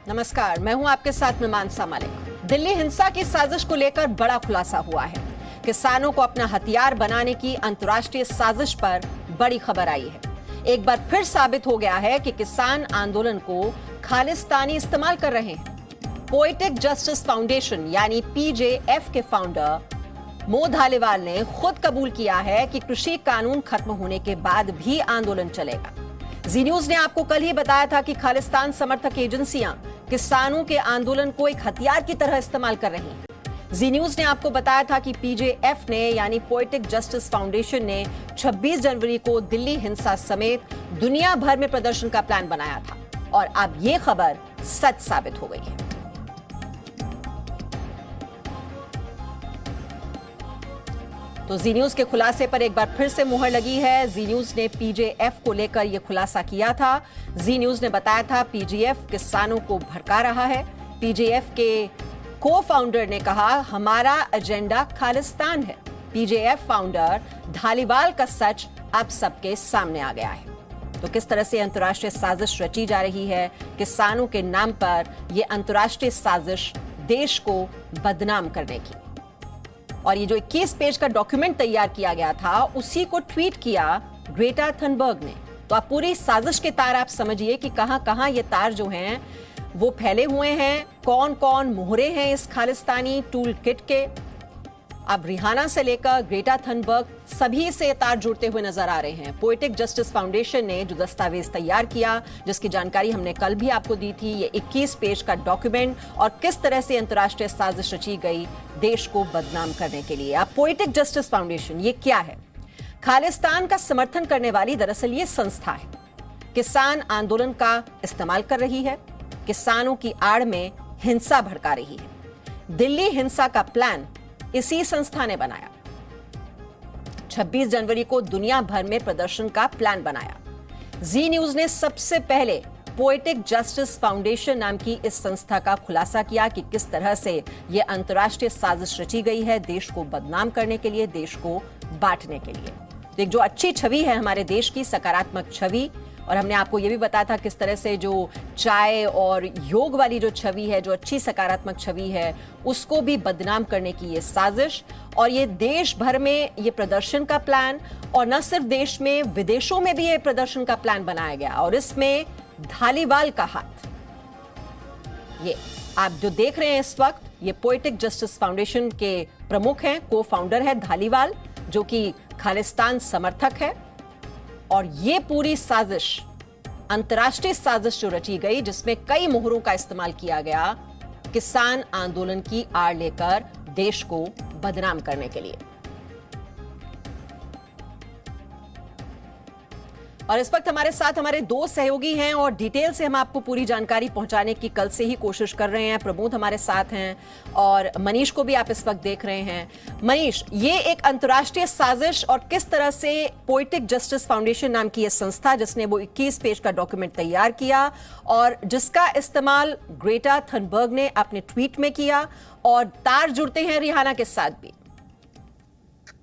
नमस्कार, मैं हूं आपके साथ में मानसा मलिक। दिल्ली हिंसा की साजिश को लेकर बड़ा खुलासा हुआ है। किसानों को अपना हथियार बनाने की अंतर्राष्ट्रीय साजिश पर बड़ी खबर आई है। एक बार फिर साबित हो गया है कि किसान आंदोलन को खालिस्तानी इस्तेमाल कर रहे हैं। पोएटिक जस्टिस फाउंडेशन यानी पीजेएफ के फाउंडर मो धालीवाल ने खुद कबूल किया है कि कृषि कानून खत्म होने के बाद भी आंदोलन चलेगा। जी न्यूज ने आपको कल ही बताया था कि खालिस्तान समर्थक एजेंसियां किसानों के आंदोलन को एक हथियार की तरह इस्तेमाल कर रही हैं। जी न्यूज ने आपको बताया था कि पीजेएफ ने यानी पोएटिक जस्टिस फाउंडेशन ने 26 जनवरी को दिल्ली हिंसा समेत दुनिया भर में प्रदर्शन का प्लान बनाया था और अब ये खबर सच साबित हो गई है। तो जी न्यूज के खुलासे पर एक बार फिर से मुहर लगी है। जी न्यूज ने पीजेएफ को लेकर यह खुलासा किया था। जी न्यूज ने बताया था पीजेएफ किसानों को भड़का रहा है। पीजेएफ के को फाउंडर ने कहा, हमारा एजेंडा खालिस्तान है। पीजेएफ फाउंडर धालीवाल का सच अब सबके सामने आ गया है। तो किस तरह से अंतर्राष्ट्रीय साजिश रची जा रही है किसानों के नाम पर, यह अंतर्राष्ट्रीय साजिश देश को बदनाम करने की। और ये जो 21 पेज का डॉक्यूमेंट तैयार किया गया था, उसी को ट्वीट किया ग्रेटा थनबर्ग ने। तो आप पूरी साजिश के तार आप समझिए कि कहां कहां ये तार जो हैं वो फैले हुए हैं, कौन कौन मोहरे हैं इस खालिस्तानी टूल किट के। अब रिहाना से लेकर ग्रेटा थनबर्ग सभी से तार जुड़ते हुए नजर आ रहे हैं। पोएटिक जस्टिस फाउंडेशन ने जो दस्तावेज तैयार किया, जिसकी जानकारी हमने कल भी आपको दी थी, ये 21 पेज का डॉक्यूमेंट और किस तरह से अंतर्राष्ट्रीय साजिश रची गई देश को बदनाम करने के लिए। अब पोएटिक जस्टिस फाउंडेशन ये क्या है? खालिस्तान का समर्थन करने वाली दरअसल ये संस्था है। किसान आंदोलन का इस्तेमाल कर रही है, किसानों की आड़ में हिंसा भड़का रही है। दिल्ली हिंसा का प्लान इसी संस्था ने बनाया। 26 जनवरी को दुनिया भर में प्रदर्शन का प्लान बनाया। जी न्यूज ने सबसे पहले पोएटिक जस्टिस फाउंडेशन नाम की इस संस्था का खुलासा किया कि किस तरह से यह अंतर्राष्ट्रीय साजिश रची गई है देश को बदनाम करने के लिए, देश को बांटने के लिए। तो एक जो अच्छी छवि है हमारे देश की, सकारात्मक छवि, और हमने आपको यह भी बताया था किस तरह से जो चाय और योग वाली जो छवि है, जो अच्छी सकारात्मक छवि है, उसको भी बदनाम करने की ये साजिश। और ये देश भर में ये प्रदर्शन का प्लान, और न सिर्फ देश में, विदेशों में भी ये प्रदर्शन का प्लान बनाया गया। और इसमें धालीवाल का हाथ, ये आप जो देख रहे हैं इस वक्त, ये पोएटिक जस्टिस फाउंडेशन के प्रमुख हैं, को फाउंडर है धालीवाल, जो कि खालिस्तान समर्थक है। और ये पूरी साजिश, अंतर्राष्ट्रीय साजिश जो रची गई, जिसमें कई मोहरों का इस्तेमाल किया गया किसान आंदोलन की आड़ लेकर देश को बदनाम करने के लिए। और इस वक्त हमारे साथ हमारे दो सहयोगी हैं और डिटेल से हम आपको पूरी जानकारी पहुंचाने की कल से ही कोशिश कर रहे हैं। प्रमोद हमारे साथ हैं और मनीष को भी आप इस वक्त देख रहे हैं। मनीष, ये एक अंतर्राष्ट्रीय साजिश और किस तरह से पोएटिक जस्टिस फाउंडेशन नाम की यह संस्था, जिसने वो 21 पेज का डॉक्यूमेंट तैयार किया और जिसका इस्तेमाल ग्रेटा थनबर्ग ने अपने ट्वीट में किया, और तार जुड़ते हैं रिहाना के साथ भी।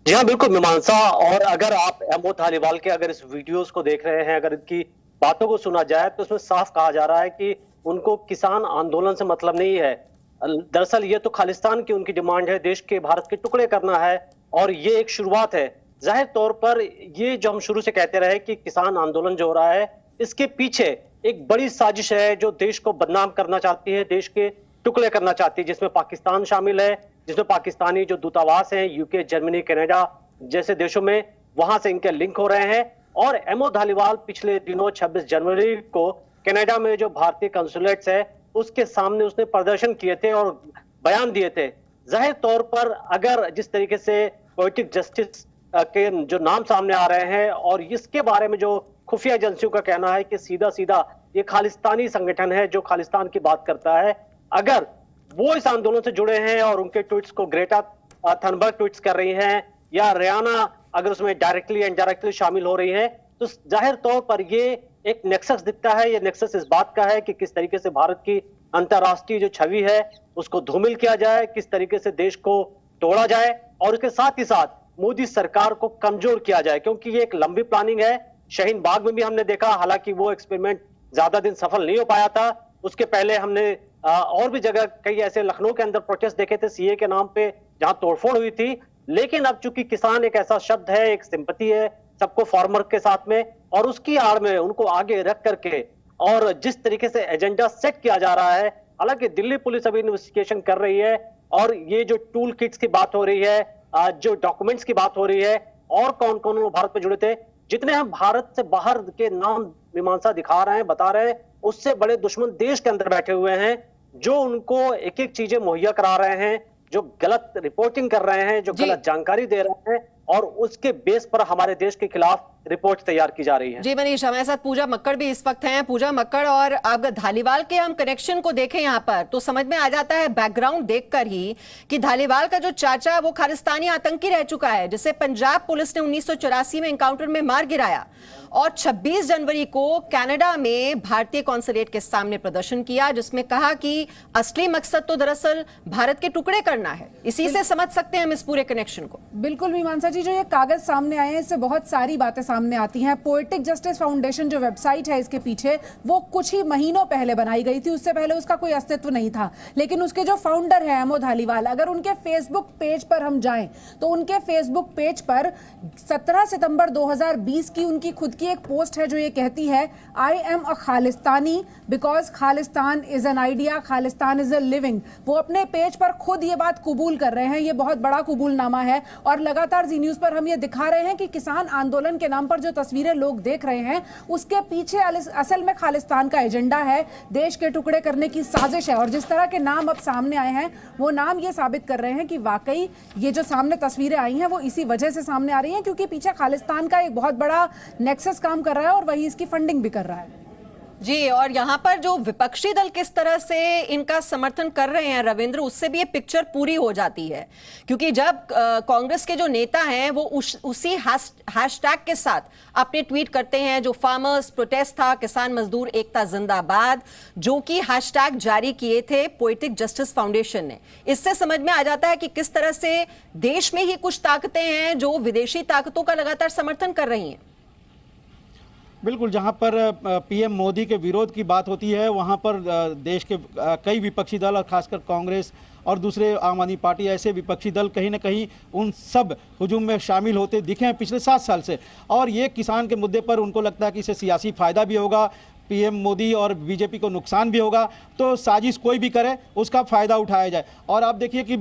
जी हाँ, बिल्कुल मीमांसा। और अगर आप मो धालीवाल के अगर इस वीडियोस को देख रहे हैं, अगर इनकी बातों को सुना जाए, तो उसमें साफ कहा जा रहा है कि उनको किसान आंदोलन से मतलब नहीं है। दरअसल ये तो खालिस्तान की उनकी डिमांड है, देश के, भारत के टुकड़े करना है, और ये एक शुरुआत है। जाहिर तौर पर ये जो हम शुरू से कहते रहे कि किसान आंदोलन जो हो रहा है, इसके पीछे एक बड़ी साजिश है जो देश को बदनाम करना चाहती है, देश के टुकड़े करना चाहती है, जिसमें पाकिस्तान शामिल है, जिसमें पाकिस्तानी जो दूतावास हैं यूके, जर्मनी, कनाडा जैसे देशों में, वहां से इनके लिंक हो रहे हैं। और मो धालीवाल पिछले दिनों 26 जनवरी को कनाडा में जो भारतीय कंसुलेट्स है उसके सामने उसने प्रदर्शन किए थे और बयान दिए थे। जाहिर तौर पर अगर जिस तरीके से पोएटिक जस्टिस के जो नाम सामने आ रहे हैं और इसके बारे में जो खुफिया एजेंसियों का कहना है कि सीधा सीधा ये खालिस्तानी संगठन है जो खालिस्तान की बात करता है, अगर वो इस आंदोलन से जुड़े हैं और उनके ट्वीट्स को ग्रेटा थनबर्ग ट्वीट्स कर रही हैं, या रियाना अगर उसमें डायरेक्टली इनडायरेक्टली शामिल हो रही है, तो जाहिर तौर पर ये एक नेक्सस दिखता है। ये नेक्सस इस बात का है कि किस तरीके से भारत की अंतर्राष्ट्रीय जो छवि है उसको धूमिल किया जाए, किस तरीके से देश को तोड़ा जाए, और उसके साथ ही साथ मोदी सरकार को कमजोर किया जाए, क्योंकि ये एक लंबी प्लानिंग है। शाहीन बाग में भी हमने देखा, हालांकि वो एक्सपेरिमेंट ज्यादा दिन सफल नहीं हो पाया था, उसके पहले हमने और भी जगह कई ऐसे लखनऊ के अंदर प्रोटेस्ट देखे थे सीए के नाम पे, जहां तोड़फोड़ हुई थी। लेकिन अब चूंकि किसान एक ऐसा शब्द है, एक सिंपैथी है सबको फार्मर के साथ में, और उसकी आड़ में उनको आगे रख करके और जिस तरीके से एजेंडा सेट किया जा रहा है, हालांकि दिल्ली पुलिस अभी इन्वेस्टिगेशन कर रही है, और ये जो टूल किट्स की बात हो रही है, जो डॉक्यूमेंट्स की बात हो रही है, और कौन कौन लोग भारत में जुड़े थे, जितने हम भारत से बाहर के नाम मीमांसा दिखा रहे हैं, बता रहे हैं, उससे बड़े दुश्मन देश के अंदर बैठे हुए हैं, जो उनको एक एक चीजें मुहैया करा रहे हैं, जो गलत रिपोर्टिंग कर रहे हैं, जो गलत जानकारी दे रहे हैं, और उसके बेस पर हमारे देश के खिलाफ रिपोर्ट तैयार की जा रही है। जी मनीष, हमारे साथ पूजा मक्कड़ भी इस वक्त हैं। पूजा मक्कड़, और अगर धालीवाल के हम कनेक्शन को देखें यहाँ पर तो समझ में आ जाता है बैकग्राउंड देखकर ही कि धालीवाल का जो चाचा वो खालिस्तानी आतंकी रह चुका है, जिसे पंजाब पुलिस ने 1984 में एनकाउंटर में मार गिराया, और 26 जनवरी को कनाडा में भारतीय कॉन्सुलेट के सामने प्रदर्शन किया, जिसमें कहा कि असली मकसद तो दरअसल भारत के टुकड़े करना है। इसी से समझ सकते हैं हम इस पूरे कनेक्शन को। बिल्कुल मीमांसा जी, जो ये कागज सामने आए हैं इससे बहुत सारी बातें सामने आती हैं। पोएटिक जस्टिस फाउंडेशन जो वेबसाइट है इसके पीछे, वो कुछ ही महीनों पहले बनाई गई थी, उससे पहले उसका कोई अस्तित्व नहीं था। लेकिन उसके जो फाउंडर है अमो धालीवाल, अगर उनके फेसबुक पेज पर हम जाएं तो उनके फेसबुक पेज पर 17 सितंबर 2020 की उनकी खुद की एक पोस्ट है जो ये कहती है, I am a Khalistani because Khalistan is an idea, Khalistan is a living. वो अपने पेज पर खुद ये बात कबूल कर रहे हैं, ये बहुत बड़ा कबूलनामा है। और लगातार जी न्यूज पर हम ये दिखा रहे हैं कि किसान आंदोलन के नाम पर जो तस्वीरें लोग देख रहे हैं, उसके पीछे असल में खालिस्तान का एजेंडा है, देश के टुकड़े करने की साजिश है। और जिस तरह के नाम अब सामने आए हैं, वो नाम ये साबित कर रहे हैं कि वाकई ये जो सामने तस्वीरें आई हैं वो इसी वजह से सामने आ रही हैं, क्योंकि पीछे खालिस्तान का एक बहुत बड़ा नेक्सस काम कर रहा है और वही इसकी फंडिंग भी कर रहा है। जी, और यहाँ पर जो विपक्षी दल किस तरह से इनका समर्थन कर रहे हैं रविंद्र, उससे भी ये पिक्चर पूरी हो जाती है। क्योंकि जब कांग्रेस के जो नेता हैं वो उसी हैशटैग के साथ अपने ट्वीट करते हैं, जो फार्मर्स प्रोटेस्ट था, किसान मजदूर एकता जिंदाबाद, जो कि हैशटैग जारी किए थे पोएटिक जस्टिस फाउंडेशन ने, इससे समझ में आ जाता है कि किस तरह से देश में ही कुछ ताकतें हैं जो विदेशी ताकतों का लगातार समर्थन कर रही हैं। बिल्कुल, जहां पर पीएम मोदी के विरोध की बात होती है, वहां पर देश के कई विपक्षी दल और खासकर कांग्रेस और दूसरे आम आदमी पार्टी, ऐसे विपक्षी दल कहीं ना कहीं उन सब हुजूम में शामिल होते दिखे हैं पिछले 7 साल से। और ये किसान के मुद्दे पर उनको लगता है कि इससे सियासी फायदा भी होगा, पीएम मोदी और बीजेपी को नुकसान भी होगा, तो साजिश कोई भी करे उसका फ़ायदा उठाया जाए। और आप देखिए कि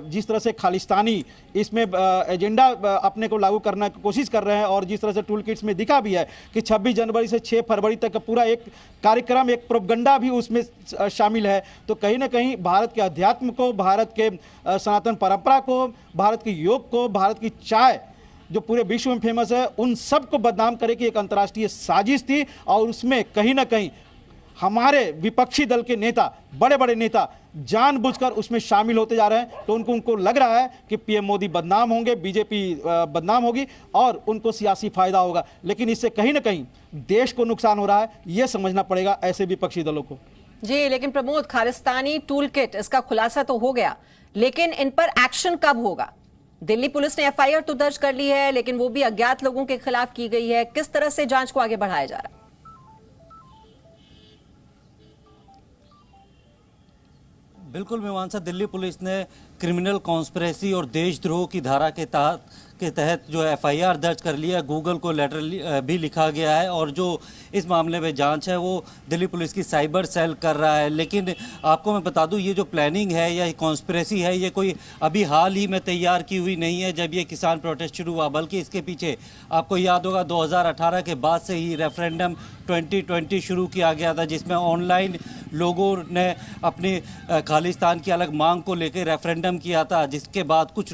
जिस तरह से खालिस्तानी इसमें एजेंडा अपने को लागू करने की कोशिश कर रहे हैं, और जिस तरह से टूल किट्स में दिखा भी है कि 26 जनवरी से 6 फरवरी तक का पूरा एक कार्यक्रम, एक प्रोपगंडा भी उसमें शामिल है, तो कहीं ना कहीं भारत के अध्यात्म को, भारत के सनातन परंपरा को, भारत के योग को, भारत की चाय जो पूरे विश्व में फेमस है, उन सब को बदनाम करे की एक अंतर्राष्ट्रीय साजिश थी। और उसमें कहीं ना कहीं हमारे विपक्षी दल के नेता, बड़े बड़े नेता जानबूझकर उसमें शामिल होते जा रहे हैं। तो उनको लग रहा है कि पीएम मोदी बदनाम होंगे, बीजेपी बदनाम होगी और उनको सियासी फायदा होगा, लेकिन इससे कहीं ना कहीं देश को नुकसान हो रहा है, यह समझना पड़ेगा ऐसे विपक्षी दलों को। जी, लेकिन प्रमोद, खालिस्तानी टूल किट, इसका खुलासा तो हो गया, लेकिन इन पर एक्शन कब होगा? दिल्ली पुलिस ने एफआईआर तो दर्ज कर ली है, लेकिन वो भी अज्ञात लोगों के खिलाफ की गई है। किस तरह से जांच को आगे बढ़ाया जा रहा है? बिल्कुल मीमांसा, दिल्ली पुलिस ने क्रिमिनल कॉन्स्पिरेसी और देशद्रोह की धारा के तहत जो एफआईआर दर्ज कर लिया। गूगल को लेटर भी लिखा गया है, और जो इस मामले में जांच है वो दिल्ली पुलिस की साइबर सेल कर रहा है। लेकिन आपको मैं बता दूं, ये जो प्लानिंग है या कॉन्स्पिरेसी है, ये कोई अभी हाल ही में तैयार की हुई नहीं है जब ये किसान प्रोटेस्ट शुरू हुआ, बल्कि इसके पीछे आपको याद होगा 2018 के बाद से ही रेफरेंडम 2020 शुरू किया गया था, जिसमें ऑनलाइन लोगों ने अपनी खालिस्तान की अलग मांग को लेकर रेफरेंडम किया था, जिसके बाद कुछ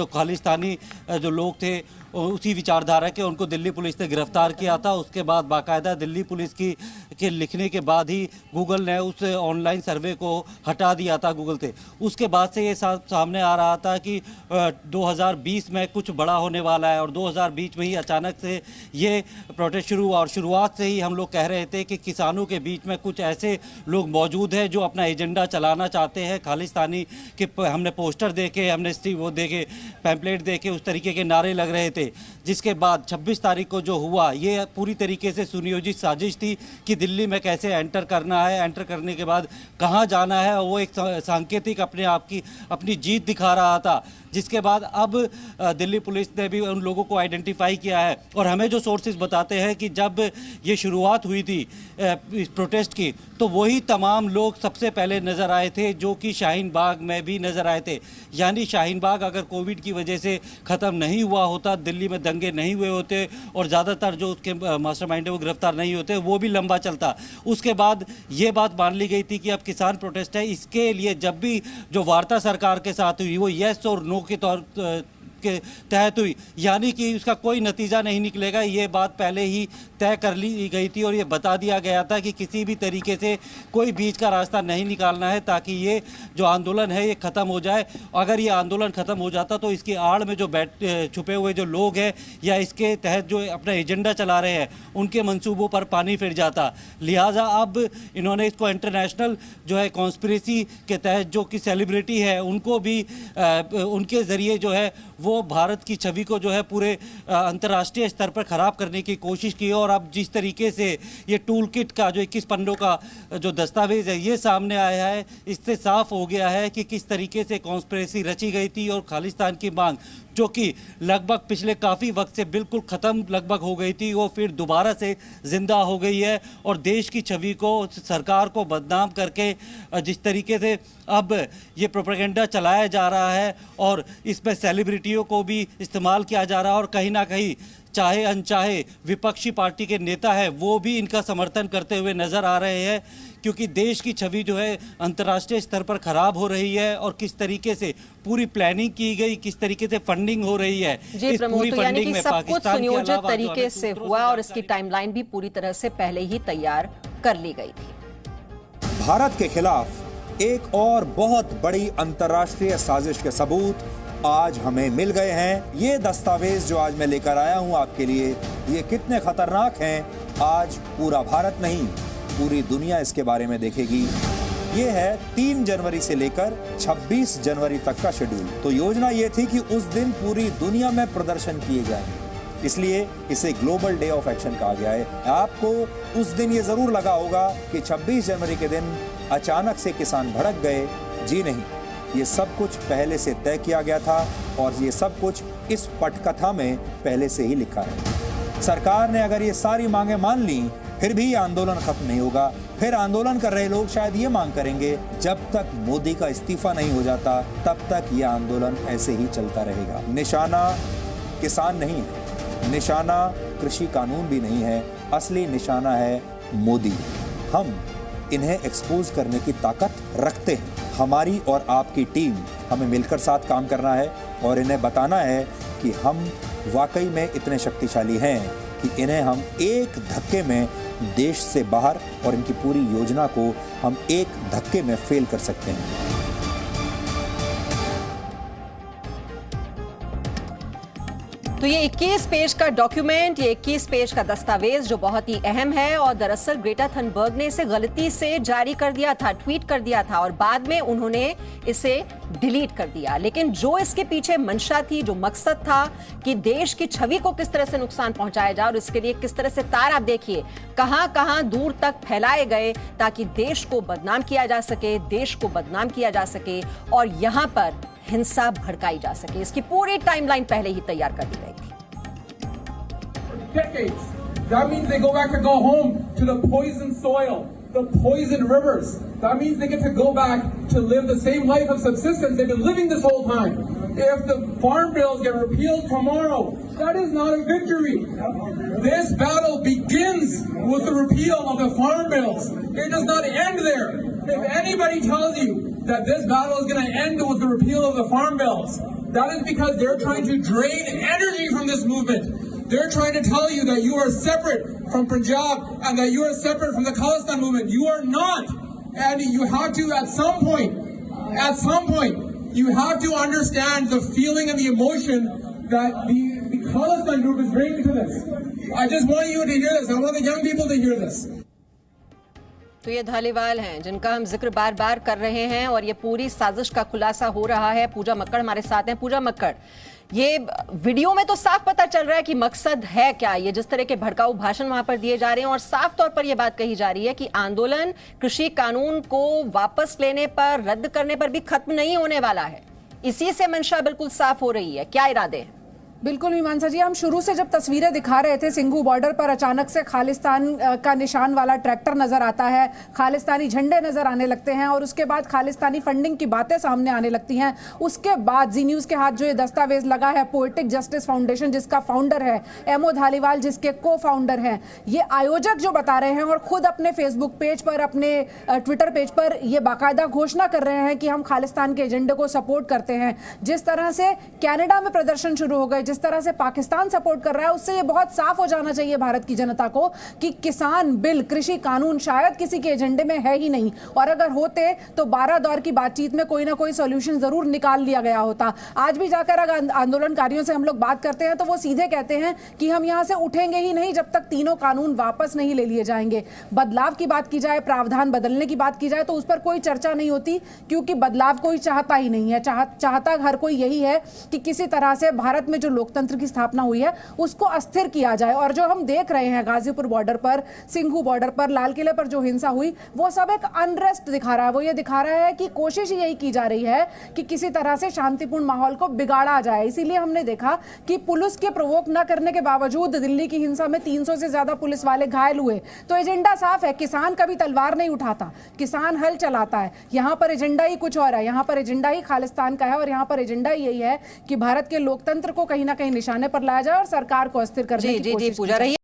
खालिस्तानी जो लोग थे उसी विचारधारा के, उनको दिल्ली पुलिस ने गिरफ्तार किया था। उसके बाद बाकायदा दिल्ली पुलिस के लिखने के बाद ही गूगल ने उस ऑनलाइन सर्वे को हटा दिया था गूगल से। उसके बाद से ये सामने आ रहा था कि 2020 में कुछ बड़ा होने वाला है, और 2020 में ही अचानक से ये प्रोटेस्ट शुरू हुआ। और शुरुआत से ही हम लोग कह रहे थे कि किसानों के बीच में कुछ ऐसे लोग मौजूद हैं जो अपना एजेंडा चलाना चाहते हैं खालिस्तानी के। हमने पोस्टर देखे, हमने वो देखे, पैम्पलेट देखे, उस तरीके के नारे लग रहे थे। थे, जिसके बाद 26 तारीख को जो हुआ ये पूरी तरीके से सुनियोजित साजिश थी कि दिल्ली में कैसे एंटर करना है, एंटर करने के बाद कहाँ जाना है, वो एक सांकेतिक अपने आप की अपनी जीत दिखा रहा था। जिसके बाद अब दिल्ली पुलिस ने भी उन लोगों को आइडेंटिफाई किया है और हमें जो सोर्सेज बताते हैं कि जब ये शुरुआत हुई थी इस प्रोटेस्ट की, तो वही तमाम लोग सबसे पहले नज़र आए थे जो कि शाहीन बाग में भी नज़र आए थे। यानी शाहीन बाग अगर कोविड की वजह से ख़त्म नहीं हुआ होता, दिल्ली में दंगे नहीं हुए होते और ज़्यादातर जो उसके मास्टरमाइंड है वो गिरफ्तार नहीं होते, वो भी लंबा चलता। उसके बाद ये बात मान ली गई थी कि अब किसान प्रोटेस्ट है, इसके लिए जब भी जो वार्ता सरकार के साथ हुई वो येस और नो के तौर के तहत हुई, यानी कि उसका कोई नतीजा नहीं निकलेगा, ये बात पहले ही तय कर ली गई थी और ये बता दिया गया था कि किसी भी तरीके से कोई बीच का रास्ता नहीं निकालना है ताकि ये जो आंदोलन है ये ख़त्म हो जाए। अगर ये आंदोलन ख़त्म हो जाता तो इसकी आड़ में जो छुपे हुए जो लोग हैं या इसके तहत जो अपना एजेंडा चला रहे हैं उनके मंसूबों पर पानी फिर जाता। लिहाजा अब इन्होंने इसको इंटरनेशनल जो है कॉन्स्पिरेसी के तहत जो कि सेलिब्रिटी है उनको भी उनके ज़रिए जो है वो भारत की छवि को जो है पूरे अंतर्राष्ट्रीय स्तर पर ख़राब करने की कोशिश की। और अब जिस तरीके से ये टूल किट का जो 21 पन्नों का जो दस्तावेज है ये सामने आया है, इससे साफ हो गया है कि किस तरीके से कॉन्स्पिरेसी रची गई थी और खालिस्तान की मांग जो कि लगभग पिछले काफ़ी वक्त से बिल्कुल ख़त्म लगभग हो गई थी वो फिर दोबारा से ज़िंदा हो गई है। और देश की छवि को, सरकार को बदनाम करके जिस तरीके से अब ये प्रोपेगेंडा चलाया जा रहा है और इसमें सेलिब्रिटियों को भी इस्तेमाल किया जा रहा है और कहीं ना कहीं चाहे अनचाहे विपक्षी पार्टी के नेता है वो भी इनका समर्थन करते हुए नज़र आ रहे हैं, क्योंकि देश की छवि जो है अंतर्राष्ट्रीय स्तर पर ख़राब हो रही है और किस तरीके से पूरी प्लानिंग की गई, किस तरीके से फंडिंग हो रही है। जी प्रमोद, तो यानी कि सब कुछ सुनियोजित तरीके से हुआ और इसकी टाइमलाइन भी पूरी तरह से पहले ही तैयार कर ली गई थी। भारत के खिलाफ एक और बहुत बड़ी अंतर्राष्ट्रीय साजिश के सबूत आज हमें मिल गए हैं। ये दस्तावेज जो आज मैं लेकर आया हूं आपके लिए, ये कितने खतरनाक हैं आज पूरा भारत नहीं पूरी दुनिया इसके बारे में देखेगी। ये है 3 जनवरी से लेकर 26 जनवरी तक का शेड्यूल। तो योजना ये थी कि उस दिन पूरी दुनिया में प्रदर्शन किए जाएंगे, इसलिए इसे ग्लोबल डे ऑफ एक्शन कहा गया है। आपको उस दिन ये जरूर लगा होगा कि 26 जनवरी के दिन अचानक से किसान भड़क गए। जी नहीं, ये सब कुछ पहले से तय किया गया था और ये सब कुछ इस पटकथा में पहले से ही लिखा है। सरकार ने अगर ये सारी मांगे मान ली फिर भी ये आंदोलन खत्म नहीं होगा। फिर आंदोलन कर रहे लोग शायद ये मांग करेंगे जब तक मोदी का इस्तीफा नहीं हो जाता तब तक ये आंदोलन ऐसे ही चलता रहेगा। निशाना किसान नहीं है, निशाना कृषि कानून भी नहीं है, असली निशाना है मोदी। हम इन्हें एक्सपोज करने की ताकत रखते हैं। हमारी और आपकी टीम, हमें मिलकर साथ काम करना है और इन्हें बताना है कि हम वाकई में इतने शक्तिशाली हैं कि इन्हें हम एक धक्के में देश से बाहर और इनकी पूरी योजना को हम एक धक्के में फेल कर सकते हैं। तो ये 21 पेज का डॉक्यूमेंट, ये 21 पेज का दस्तावेज जो बहुत ही अहम है और दरअसल ग्रेटा थनबर्ग ने इसे गलती से जारी कर दिया था, ट्वीट कर दिया था और बाद में उन्होंने इसे डिलीट कर दिया। लेकिन जो इसके पीछे मंशा थी, जो मकसद था कि देश की छवि को किस तरह से नुकसान पहुंचाया जाए और इसके लिए किस तरह से तार आप देखिए कहां दूर तक फैलाए गए ताकि देश को बदनाम किया जा सके, देश को बदनाम किया जा सके और यहां पर हिंसा भड़काई जा सके। इसकी पूरी टाइमलाइन पहले ही तैयार कर दी गई थी। Decades. That means they go back and go home to the poisoned soil, the poisoned rivers. That means they get to go back to live the same life of subsistence they've been living this whole time. If the farm bills get repealed tomorrow, that is not a victory. This battle begins with the repeal of the farm bills. It does not end there. If anybody tells you that this battle is going to end with the repeal of the farm bills, that is because they're trying to drain energy from this movement. They're trying to tell you that you are separate from Punjab and that you are separate from the Khalistan movement. You are not. And you have to, at some point, you have to understand the feeling and the emotion that the Khalistan group is bringing to this. I just want you to hear this. I want the young people to hear this. तो ये धालीवाल हैं जिनका हम जिक्र बार बार कर रहे हैं और ये पूरी साजिश का खुलासा हो रहा है। पूजा मक्कड़ हमारे साथ हैं। पूजा मक्कड़, ये वीडियो में तो साफ पता चल रहा है कि मकसद है क्या, ये जिस तरह के भड़काऊ भाषण वहां पर दिए जा रहे हैं और साफ तौर पर यह बात कही जा रही है कि आंदोलन कृषि कानून को वापस लेने पर, रद्द करने पर भी खत्म नहीं होने वाला है। इसी से मंशा बिल्कुल साफ हो रही है। क्या इरादे हैं? बिल्कुल मीमांसा जी, हम शुरू से जब तस्वीरें दिखा रहे थे, सिंघू बॉर्डर पर अचानक से खालिस्तान का निशान वाला ट्रैक्टर नजर आता है, खालिस्तानी झंडे नजर आने लगते हैं और उसके बाद खालिस्तानी फंडिंग की बातें सामने आने लगती हैं। उसके बाद जी न्यूज के हाथ जो ये दस्तावेज लगा है, पोएटिक जस्टिस फाउंडेशन जिसका फाउंडर है एमओ धालीवाल, जिसके को फाउंडर हैं, ये आयोजक जो बता रहे हैं और खुद अपने फेसबुक पेज पर, अपने ट्विटर पेज पर ये बाकायदा घोषणा कर रहे हैं कि हम खालिस्तान के एजेंडे को सपोर्ट करते हैं। जिस तरह से कनाडा में प्रदर्शन शुरू हो गए, जिस तरह से पाकिस्तान सपोर्ट कर रहा है, उससे ये बहुत साफ हो जाना चाहिए भारत की जनता को कि किसान बिल, कृषि कानून शायद किसी के एजेंडे में है ही नहीं, और अगर होते तो 12 दौर की बातचीत में कोई ना कोई सॉल्यूशन जरूर निकाल लिया गया होता। आज भी जाकर अगर आंदोलनकारियों से हम लोग बात करते हैं तो वो सीधे कहते हैं कि हम यहां से उठेंगे ही नहीं जब तक तीनों कानून वापस नहीं ले लिए जाएंगे। बदलाव की बात की जाए, प्रावधान बदलने की बात की जाए तो उस पर कोई चर्चा नहीं होती, क्योंकि बदलाव कोई चाहता ही नहीं है। चाहता हर कोई यही है कि किसी तरह से भारत में जो लोकतंत्र की स्थापना हुई है उसको अस्थिर किया जाए। और जो हम देख रहे हैं गाजीपुर बॉर्डर पर, सिंघू बॉर्डर पर, लाल किले पर जो हिंसा हुई, वो सब एक अनरेस्ट दिखा रहा है। वो ये दिखा रहा है कि कोशिश यही की जा रही है कि किसी तरह से शांतिपूर्ण माहौल को बिगाड़ा जाए। इसीलिए हमने देखा कि पुलिस के प्रोवोक न करने के बावजूद दिल्ली की हिंसा में 300 से ज्यादा पुलिस वाले घायल हुए। तो एजेंडा साफ है, किसान कभी तलवार नहीं उठाता, किसान हल चलाता है। यहां पर एजेंडा ही कुछ और है, यहां पर एजेंडा ही खालिस्तान का है और यहां पर एजेंडा ही यही है कि भारत के लोकतंत्र को कहीं ना कहीं निशाने पर लाया जाए और सरकार को अस्थिर करने की कोशिश की जाए।